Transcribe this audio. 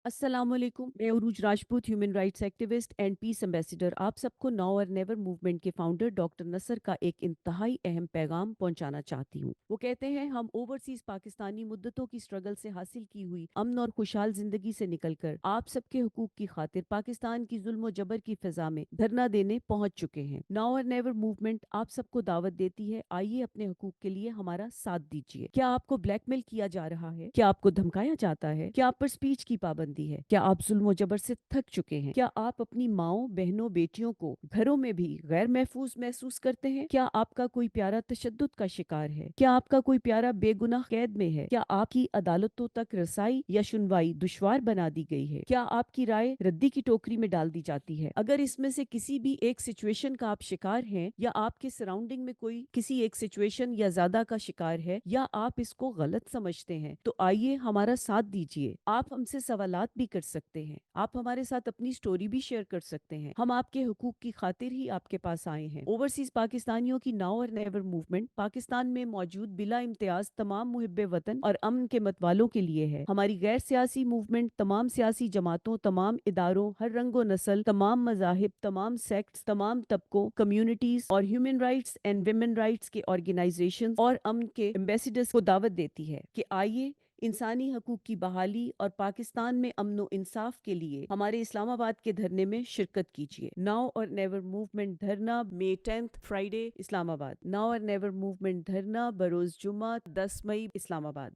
अस्सलाम वालेकुम। मैं Urooj Rajput, human rights activist and peace ambassador, आप सबको नाउ और नेवर मूवमेंट के फाउंडर डॉक्टर नसर का एक इंतहाई अहम पैगाम पहुंचाना चाहती हूँ। वो कहते हैं, हम ओवरसीज पाकिस्तानी मुद्दतों की स्ट्रगल से हासिल की हुई अमन और खुशहाल जिंदगी से निकलकर आप सबके हुकूक की खातिर पाकिस्तान की जुल्म और जबर की फिजा में धरना देने पहुंच चुके हैं। नाउ और नेवर मूवमेंट आप सबको दावत देती है, आइए अपने हुकूक के लिए हमारा साथ दीजिए। क्या आपको ब्लैकमेल किया जा रहा है? क्या आपको धमकाया जाता है? क्या आप पर स्पीच की पाबंदी है? क्या आप जुल्म और जबर से थक चुके हैं? क्या आप अपनी माओ, बहनों, बेटियों को घरों में भी गैर महफूज महसूस करते हैं? क्या आपका कोई प्यारा तशद्दुद का शिकार है? क्या आपका कोई प्यारा बेगुनाह कैद में है? क्या आपकी अदालतों तक रसाई या सुनवाई दुश्वार बना दी गई है? क्या आपकी राय रद्दी की टोकरी में डाल दी जाती है? अगर इसमें से किसी भी एक सिचुएशन का आप शिकार हैं, या आपके सराउंडिंग में कोई किसी एक सिचुएशन या ज्यादा का शिकार है, या आप इसको गलत समझते हैं, तो आइए हमारा साथ दीजिए। आप हमसे सवालात भी कर सकते हैं, आप हमारे साथ अपनी स्टोरी भी शेयर कर सकते हैं। हम आपके हुकूक की खातिर ही आपके पास आए हैं। ओवरसीज पाकिस्तानियों की now or never movement Pakistan में मौजूद बिला इम्तियाज तमाम मुहिब्बे वतन और अमन के मतवालों के लिए है। हमारी गैर सियासी मूवमेंट तमाम सियासी जमातों, तमाम इदारों, हर रंगो नस्ल, तमाम मजाहिब, तमाम सेक्ट्स, तमाम तबकों, कम्युनिटीज और human rights and women rights के ऑर्गेनाइजेशन और अमन के एम्बेसडर्स को दावत देती है कि आइए इंसानी हकूक की बहाली और पाकिस्तान में अमन इंसाफ के लिए हमारे इस्लामाबाद के धरने में शिरकत कीजिए। नाउ और नेवर मूवमेंट धरना, May 10th Friday, Islamabad. Now or never movement धरना बरोज जुमा 10 मई, इस्लामाबाद।